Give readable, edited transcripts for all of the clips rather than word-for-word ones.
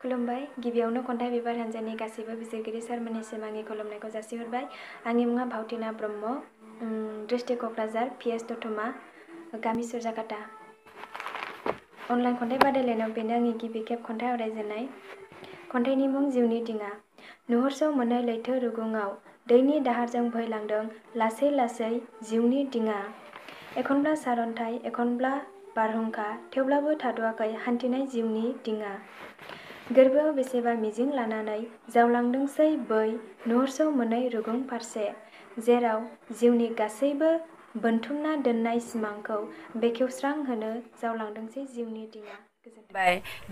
खुलुमबाय। गिबियावनो खन्थाइ बिबार हान्जानि गासैबो बिजिरगिरि सारमोननिसिम आंनि खुलुमनायखौ जासिहरबाय। आंनि मुङा भावथिना ब्रह्म, डिस्ट्रिक्ट क'क्राझार, PS दतमा, गामि सुरजाकाटा। अनलाइन खन्थाइ बादायलायनायाव बेनो आंनि गिबि खेब खन्थाइ आवरायजेननाय। खन्थाइनि मुं जिउनि दिङा। नुहुरस' मोनै लैथो रुगुङाव दैनि दाहारजों बोहैलांदों लासै लासै जिउनि दिङा। एखनब्ला सारन्थाइ, एखनब्ला बारहुंखा, थेवब्लाबो थाद'आखै हान्थिनाय जिउनि दिङा। गोरबोआव बेसेबा मिजिं लानानै जावलांदोंसै बै नुहुरस' मोनै रुगुं फारसे, जेराव जिउनि गासैबो बोनथुमना दोननाय सिमांखौ बेखेवस्रांहोनो जावलांदोंसै जिउनि दिङा।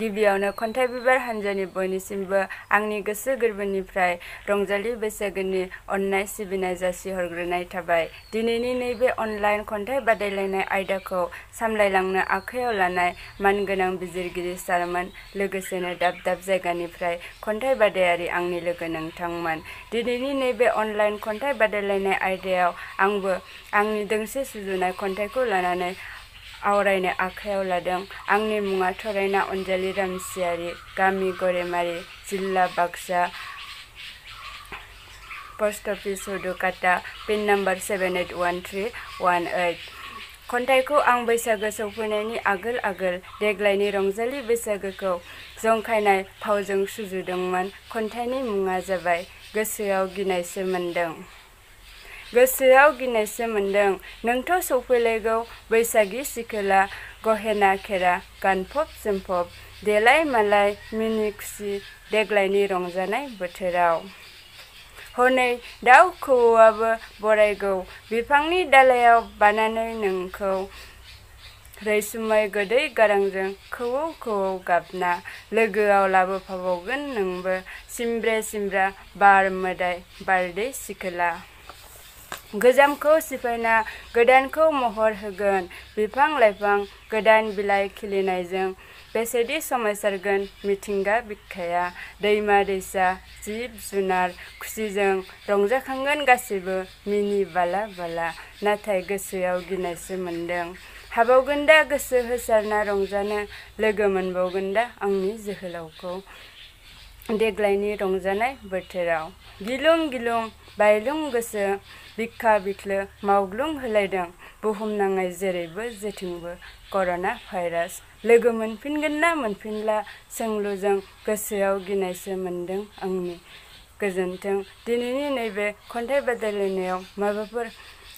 गिबियावनो खन्थाइ बिबार हान्जानि बयनिसिमबो आंनि गोसो गोरबोनिफ्राय रंजालि बैसागोनि अननाय सिबिनाय जासिहरग्रोनाय थाबाय। दिनैनि नैबे अनलाइन खन्थाइ बादायलायनाय आयदाखौ सामलायलांनो आखायाव लानाय मानगोनां बिजिरगिरि सारमोन, लोगोसेनो दाब दाब जायगानिफ्राय खन्थाइ बादायारि आंनि लोगो नोंथांमोन। दिनैनि नैबे अनलाइन खन्थाइ बादायलायनाय आयदायाव आंबो आंनि दोंसे सुजुनाय खन्थाइखौ लानानै आवरायनो आखायाव लादों। आंनि मुङा थरायना अनजालि रामसियारि, गामि गरेमारि, जिल्ला Baksa, post office Hudukata, pin number 781318। खन्थाइखौ आं बैसागो सौफैनायनि आगोल आगोल देग्लायनि रंजालि बैसागोखौ जंखायनाय फावजों सुजुदोंमोन। खन्थाइनि मुङा जाबाय गोसोआव गिनायसो मोन्दों। गोसोआव गिनायसो मोन्दों नोंथ' सौफैलायगौ बैसागि सिखोला, गहेना खेरा गानफब जोमफब, देलाय मालाय मिनि खुसि देग्लायनि रंजानाय बोथोराव। हनै दाउ खौवौआबो बरायगौ बिफांनि दालायाव बानानै नोंखौ, रैसुमै गोदै गारांजों खौवौ खौवौ गाबना, लोगोआव लाबोफाबावगोन नोंबो सिमब्रे सिमब्रा बार मोदाय बारदै सिखोला। गोजामखौ सिफायना गोदानखौ महर होगोन बिफां लाइफां गोदान बिलाइ खिलिनायजों, बेसेदि समायसारगोन मिथिंगा बिखाया, दैमा दैसा जिब जुनार खुसिजों रंजाखांगोन गासैबो मिनि बाला बाला। नाथाय गोसोआव गिनायसो मोन्दों हाबावगोन दा गोसो होसारना रंजानो, लोगो मोनबावगोन दा आंनि जोहोलावखौ देग्लायनि रंजानाय बोथोराव। गिलुं गिलुं बायलुं गोसो बिखा बिख्लो मावग्लुं होलायदों बुहुमनाङै जेरैबो जेथिंबो कर'ना भाइरास। लोगो मोनफिनगोन ना मोनफिनला सोंलुजों गोसोआव गिनायसो मोन्दों आंनि। गोजोन्थों। दिनैनि नैबे खन्थाइ बादायलायनायाव माबाफोर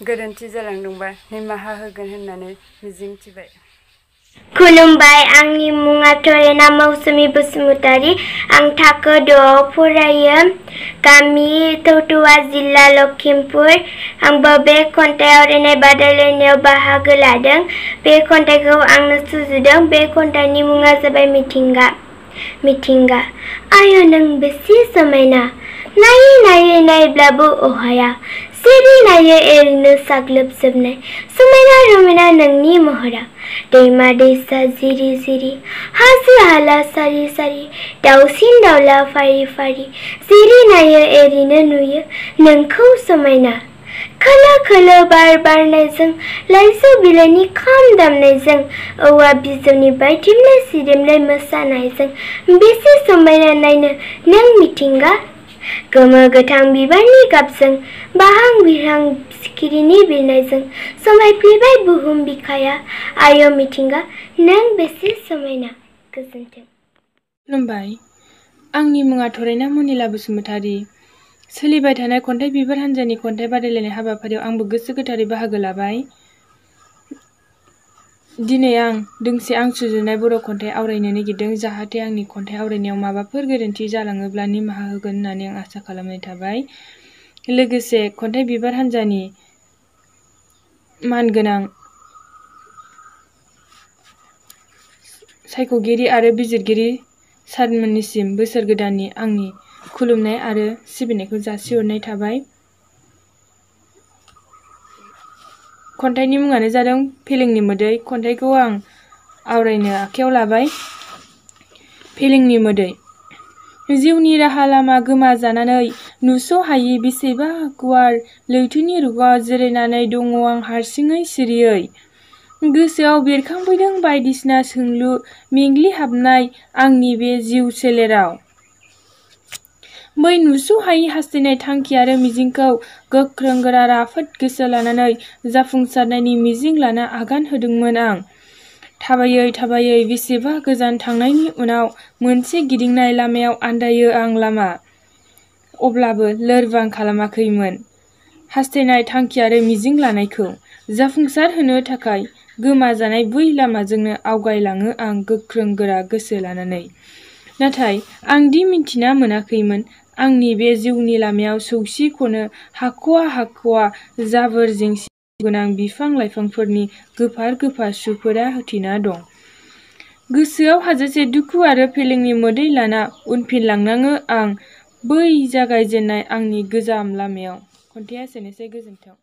गोरोन्थि जालांदोंबा निमाहा होगोन होननानै मिजिंथिबाय। खुलुमबाय। आंनि मुङा थरेना मौसुमि बसुमतारी। आं थाखो 2आव फरायो। गामि थौथुवा, जिल्ला लखिमपुर। आंबो बे खन्थाइ आवरायनाय बादायलायनायाव बाहागो लादों। बे खन्थाइखौ आंनो सुजुदों। बे खन्थाइनि मुङा जाबाय मिथिंगा। मिथिंगा। आय' नों बेसे समायना, नायै नायै नायब्लाबो अहाया, जेरै नायो एरैनो साग्लोबजोबनाय, समायना रमायना नोंनि महरा। दैमा दैसा जिरि जिरि, हाजो हाला सारि सारि, दाउसिन दाउला फारि फारि, जेरै नायो एरैनो नुयो नोंखौ समायना। खोलो खोलो बार बारनायजों, लाइजौ बिलाइनि खाम दामनायजों, औवा बिजौनि बायदेमलाय सिदेमलाय मोसानायजों, बेसे समायना नायनो नों मिथिंगा। गोमो गोथां बिबारनि गाबजों, बाहां बिरहां सिखिरिनि बिरनायजों समायफ्लेबाय बुहुम बिखाया। आय' मिथिंगा नों बेसे समायना। गोजोन्थों। खुलुमबाय। आंनि मुङा थरायना मनिला बसुमतारी। सोलिबाय थानाय खन्थाइ बिबार हान्जानि खन्थाइ बादायलायनाय हाबाफारियाव आंबो गोसो गोथारै बाहागो लाबाय। दिनै आं दोंसे आं सुजुनाय बर' खन्थाइ आवरायनो नागिरदों। जाहाथे आंनि खन्थाइ आवरायनायाव माबाफोर गोरोन्थि जालाङोब्ला निमाहा होगोन होननानै आं आसा खालामनाय थाबाय। लोगोसे खन्थाइ बिबार हान्जानि मानगोनां सायख'गिरि आरो बिजिरगिरि सारमोननिसिम बोसोर गोदाननि आंनि खुलुमनाय आरो सिबिनायखौ जासिहरनाय थाबाय। खन्थाइनि मुङानो जादों फेलेंनि मोदै। खन्थाइखौ आं आवरायनो आखायाव लाबाय। फेलेंनि मोदै। जिउनि राहा लामा गोमा जानानै नुस'हायि बेसेबा गुवार लैथोनि रुगुङाव जिरायनानै दङ आं हारसिङै सिरियै। गोसोआव बेरखांफैदों बायदिसिना सोंलु मेंग्लिहाबनाय आंनि बे जिउ सोलेराव। बै नुस'हायै हास्थायनाय थांखि आरो मिजिंखौ गोख्रों गोरा राफोद गोसो लानानै जाफुंसारनायनि मिजिं लाना आगान होदोंमोन आं। थाबायै थाबायै बेसेबा गोजान थांनायनि उनाव मोनसे गिदिंनाय लामायाव आन्दायो आं लामा। अब्लाबो लोरबां खालामाखैमोन हास्थायनाय थांखि आरो मिजिं लानायखौ। जाफुंसार होनो थाखाय गोमाजानाय बै लामाजोंनो आवगायलाङो आं गोख्रों गोरा गोसो लानानै। नाथाय आं दि मिन्थिना मोनाखैमोन आंनि बे जिउनि लामायाव सौसिख'नो हाख'वा जाबोर जेंसि गोनां बिफां लाइफांफोरनि गोफार गोफार सुफोरा होथेना दं। गोसोआव हाजासे दुखु आरो फेलेंनि मोदै लाना उनफिनलांनाङो आं बै जागायजेननाय आंनि गोजाम लामायाव। खन्थाइया एसेनोसै, गोजोन्थों।